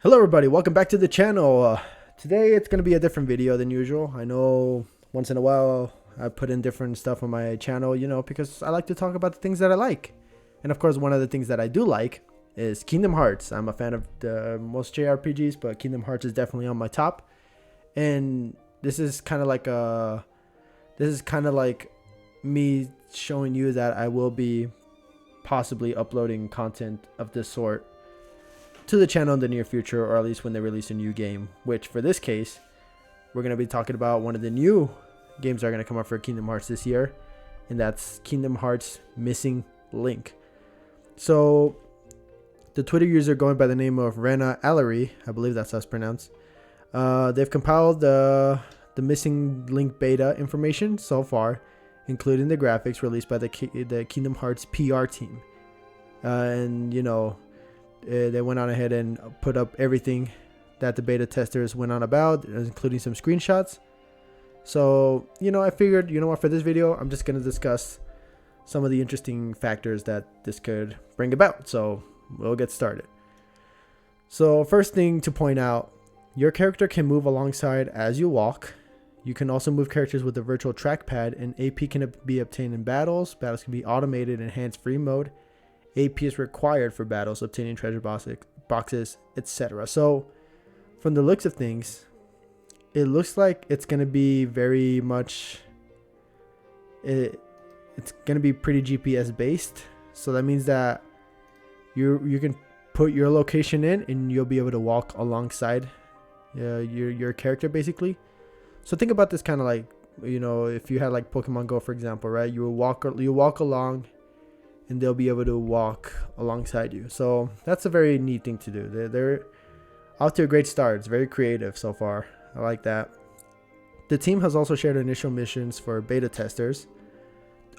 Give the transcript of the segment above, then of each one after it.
Hello everybody, welcome back to the channel. Today it's going to be a different video than usual. I know once in a while I put in different stuff on my channel, because I like to talk about the things that I like. And of course one of the things that I do like is Kingdom Hearts. I'm a fan of most JRPGs, but Kingdom Hearts is definitely on my top. And this is kind of like me showing you that I will be possibly uploading content of this sort to the channel in the near future, or at least when they release a new game, which for this case we're going to be talking about one of the new games that are going to come out for Kingdom Hearts this year, and that's Kingdom Hearts Missing Link. So the Twitter user going by the name of Rena Allery, I believe that's how it's pronounced, they've compiled the Missing Link beta information so far, including the graphics released by the Kingdom Hearts PR team. They went on ahead and put up everything that the beta testers went on about, including some screenshots. So, I figured, for this video, I'm just going to discuss some of the interesting factors that this could bring about. So, we'll get started. So, first thing to point out, your character can move alongside as you walk. You can also move characters with a virtual trackpad, and AP can be obtained in battles. Battles can be automated in hands-free mode. AP is required for battles, obtaining treasure boxes, etc. So, from the looks of things, it looks like it's going to be very much... It's going to be pretty GPS based. So that means that you can put your location in and you'll be able to walk alongside your character, basically. So think about this kind of like, if you had like Pokemon Go, for example, right? You walk along, and they'll be able to walk alongside you. So that's a very neat thing to do. They're off to a great start. It's very creative so far. I like that. The team has also shared initial missions for beta testers.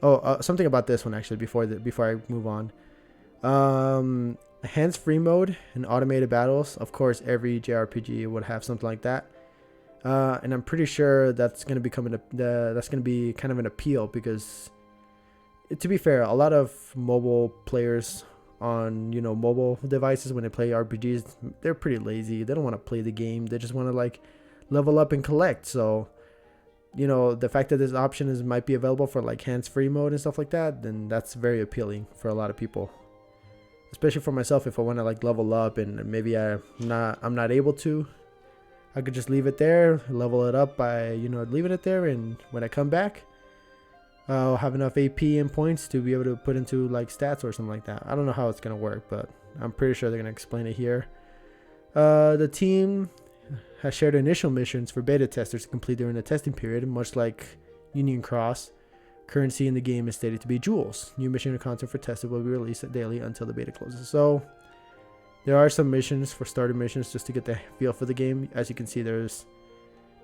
Something about this one actually before I move on. Hands-free mode and automated battles. Of course, every JRPG would have something like that. And I'm pretty sure that's going to be kind of an appeal, because to be fair, a lot of mobile players on mobile devices, when they play RPGs, they're pretty lazy. They don't want to play the game. They just want to like level up and collect. So the fact that this option might be available for like hands-free mode and stuff like that, then that's very appealing for a lot of people, especially for myself. If I want to like level up and maybe I'm not able to, I could just leave it there, level it up by leaving it there, and when I come back, I'll have enough AP and points to be able to put into like stats or something like that. I don't know how it's going to work, but I'm pretty sure they're going to explain it here. The team has shared initial missions for beta testers to complete during the testing period. Much like Union Cross, currency in the game is stated to be jewels. New mission and content for testers will be released daily until the beta closes. So there are some missions for starter missions just to get the feel for the game. As you can see, there's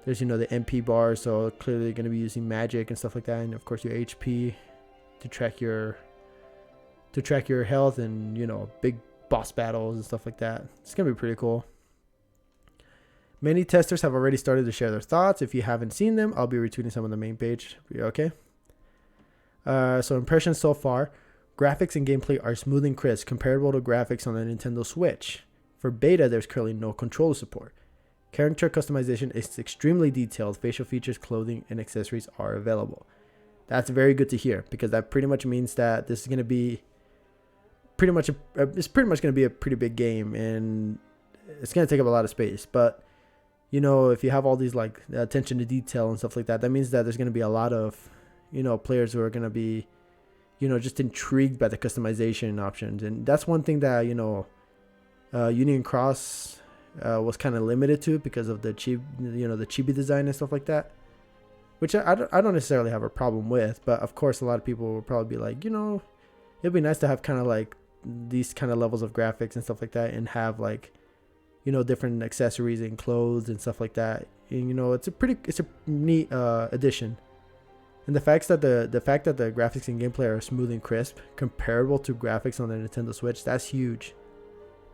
the MP bar, so clearly going to be using magic and stuff like that, and of course your HP to track your health, and big boss battles and stuff like that. It's going to be pretty cool. Many testers have already started to share their thoughts. If you haven't seen them, I'll be retweeting some on the main page. Okay. So impressions so far: graphics and gameplay are smooth and crisp, comparable to graphics on the Nintendo Switch. For beta, there's currently no controller support. Character customization is extremely detailed. Facial features, clothing, and accessories are available. That's very good to hear, because that pretty much means that this is going to be pretty much going to be a pretty big game, and it's going to take up a lot of space. But if you have all these like attention to detail and stuff like that, that means that there's going to be a lot of players who are going to be just intrigued by the customization options. And that's one thing that Union Cross was kind of limited to, because of the chibi design and stuff like that, which I don't necessarily have a problem with. But of course, a lot of people will probably be like, it'd be nice to have kind of like these kind of levels of graphics and stuff like that, and have like different accessories and clothes and stuff like that. And, it's a neat addition. And the fact that the graphics and gameplay are smooth and crisp, comparable to graphics on the Nintendo Switch, that's huge,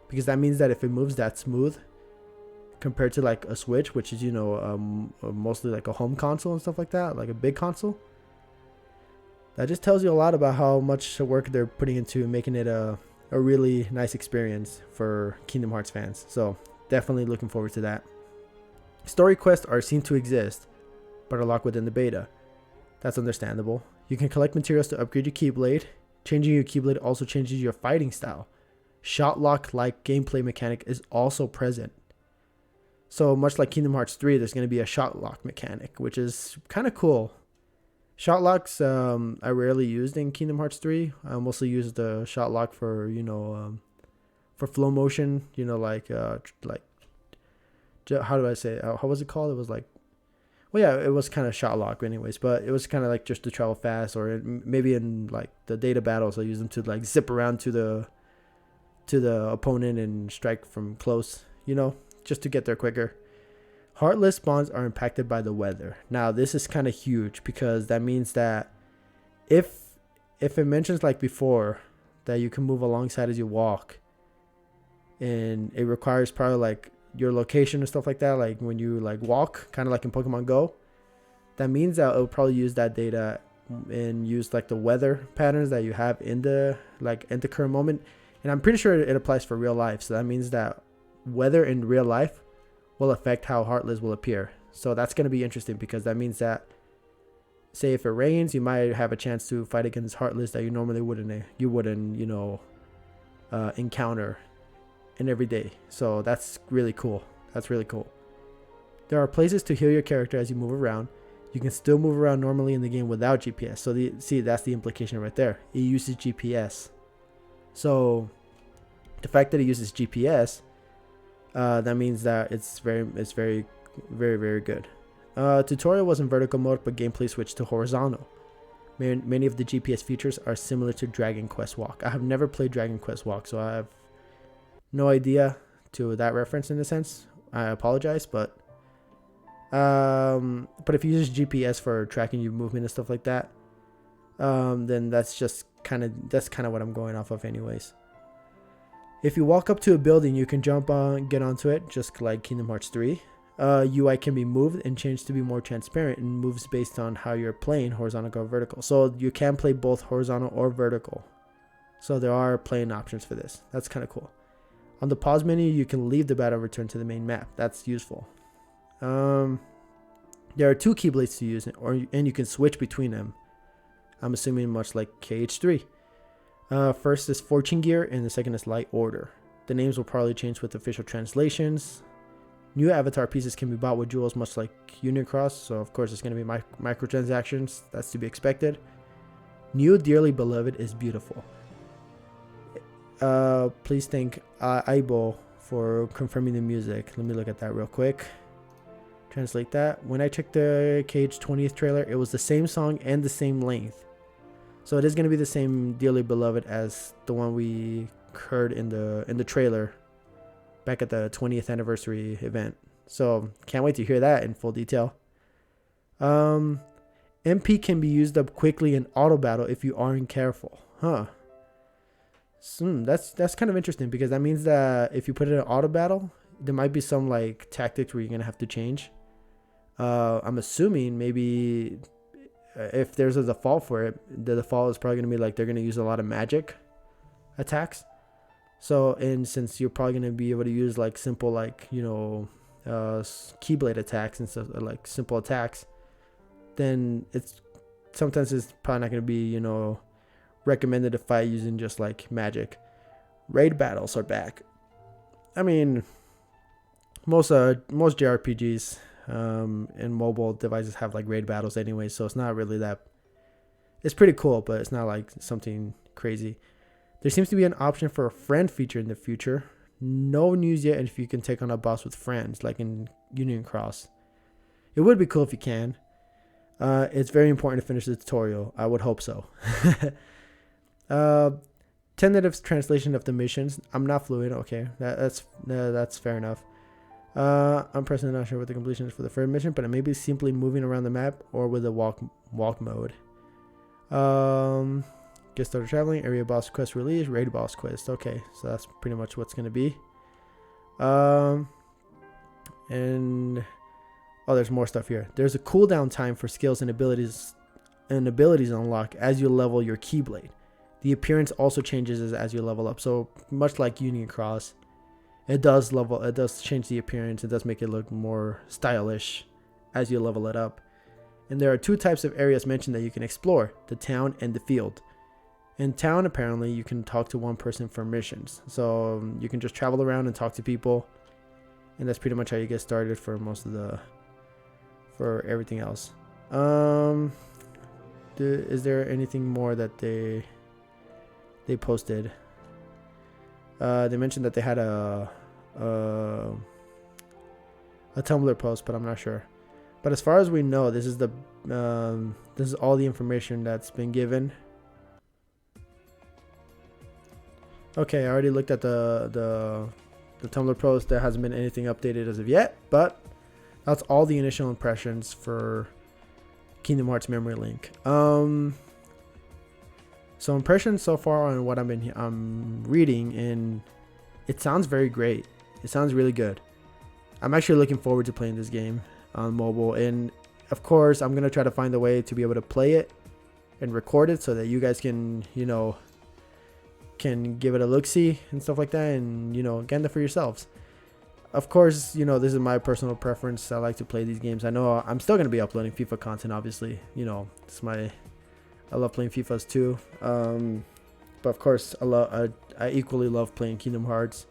because that means that if it moves that smooth compared to like a Switch, which is mostly like a home console and stuff like that, like a big console, that just tells you a lot about how much work they're putting into making it a really nice experience for Kingdom Hearts fans. So definitely looking forward to that. Story quests are seen to exist, but are locked within the beta. That's understandable. You can collect materials to upgrade your Keyblade. Changing your Keyblade also changes your fighting style. Shot lock like gameplay mechanic is also present. So much like Kingdom Hearts 3, there's going to be a shot lock mechanic, which is kind of cool. Shot locks I rarely used in Kingdom Hearts 3. I mostly used the shot lock for, for flow motion, how do I say it? How was it called? It was like, well, yeah, it was kind of shot lock anyways, but it was kind of like just to travel fast, or maybe in like the data battles, I use them to like zip around to the opponent and strike from close, just to get there quicker. Heartless spawns are impacted by the weather. Now, this is kind of huge because that means that if it mentions like before that you can move alongside as you walk, and it requires probably like your location and stuff like that, like when you like walk, kind of like in Pokemon Go, that means that it'll probably use that data and use like the weather patterns that you have in the current moment. And I'm pretty sure it applies for real life. So that means that weather in real life will affect how Heartless will appear. So that's going to be interesting because that means that, say if it rains, you might have a chance to fight against Heartless that you normally wouldn't encounter in every day. So that's really cool. There are places to heal your character as you move around. You can still move around normally in the game without GPS. So that's the implication right there. It uses GPS. So the fact that it uses GPS, that means that it's very, very, very good. Tutorial was in vertical mode, but gameplay switched to horizontal. Many of the GPS features are similar to Dragon Quest Walk. I have never played Dragon Quest Walk, so I have no idea to that reference in a sense. I apologize, but if you use GPS for tracking your movement and stuff like that, then that's kind of what I'm going off of anyways. If you walk up to a building, you can get onto it, just like Kingdom Hearts 3. UI can be moved and changed to be more transparent and moves based on how you're playing, horizontal or vertical. So you can play both horizontal or vertical. So there are playing options for this. That's kind of cool. On the pause menu, you can leave the battle and return to the main map. That's useful. There are 2 Keyblades to use, and you can switch between them. I'm assuming much like KH3. First is Fortune Gear, and the second is Light Order. The names will probably change with official translations. New avatar pieces can be bought with jewels, much like Union Cross. So of course, it's going to be microtransactions. That's to be expected. New Dearly Beloved is beautiful. Please thank Aibo for confirming the music. Let me look at that real quick. Translate that. When I checked the Cage 20th trailer, it was the same song and the same length. So it is going to be the same Dearly Beloved as the one we heard in the trailer back at the 20th anniversary event. So can't wait to hear that in full detail. MP can be used up quickly in auto battle if you aren't careful. That's kind of interesting because that means that if you put it in auto battle, there might be some like tactics where you're gonna have to change. I'm assuming maybe if there's a default for it, the default is probably gonna be like they're gonna use a lot of magic attacks. So, and since you're probably gonna be able to use like simple Keyblade attacks and stuff, like simple attacks, then it's probably not gonna be recommended to fight using just like magic. Raid battles are back. I mean, most JRPGs and mobile devices have like raid battles anyway, so it's not really that. It's pretty cool, but it's not like something crazy. There seems to be an option for a friend feature in the future. No news yet if you can take on a boss with friends, like in Union Cross. It would be cool if you can. It's very important to finish the tutorial. I would hope so. Tentative translation of the missions. I'm not fluent. Okay, that's fair enough. I'm personally not sure what the completion is for the first mission, but it may be simply moving around the map or with a walk mode. Get started traveling. Area boss quest release. Raid boss quest. Okay, so that's pretty much what's gonna be. And there's more stuff here. There's a cooldown time for skills and abilities unlock as you level your Keyblade. The appearance also changes as you level up. So much like Union Cross, It does change the appearance. It does make it look more stylish as you level it up. And there are 2 types of areas mentioned that you can explore: the town and the field. In town, apparently, you can talk to one person for missions. So you can just travel around and talk to people. And that's pretty much how you get started for for everything else. Is there anything more that they posted? They mentioned that they had a Tumblr post, but I'm not sure. But as far as we know, this is all the information that's been given. Okay, I already looked at the Tumblr post. There hasn't been anything updated as of yet, but that's all the initial impressions for Kingdom Hearts Memory Link. So impressions so far on what I'm reading, and it sounds very great. It sounds really good. I'm actually looking forward to playing this game on mobile, and of course I'm gonna try to find a way to be able to play it and record it so that you guys can can give it a look-see and stuff like that, and get it for yourselves. Of course, this is my personal preference. I like to play these games. I know I'm still gonna be uploading FIFA content, obviously. I love playing FIFAs too. But of course, I equally love playing Kingdom Hearts.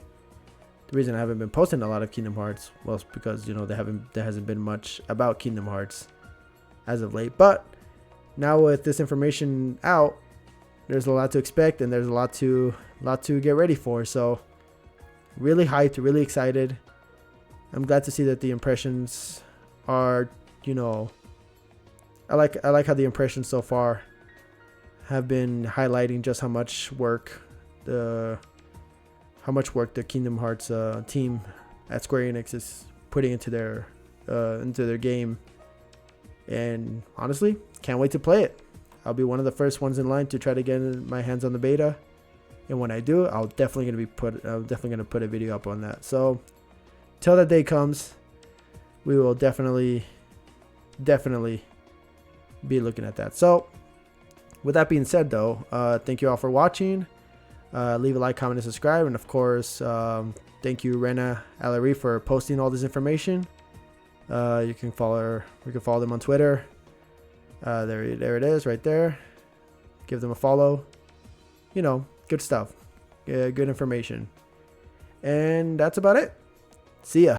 The reason I haven't been posting a lot of Kingdom Hearts, well, is because there hasn't been much about Kingdom Hearts as of late. But now with this information out, there's a lot to expect, and there's a lot to get ready for. So really hyped, really excited. I'm glad to see that the impressions are, I like how the impressions so far have been highlighting just how much work the Kingdom Hearts team at Square Enix is putting into their game. And honestly, can't wait to play it. I'll be one of the first ones in line to try to get my hands on the beta, and when I do, I'm definitely gonna put a video up on that. So till that day comes, we will definitely be looking at that. So with that being said, though, thank you all for watching. Leave a like, comment, and subscribe, and of course, thank you Rena Alarie for posting all this information. You can follow her. We can follow them on Twitter. There it is right there. Give them a follow. Good stuff. Yeah, good information. And that's about it. See ya.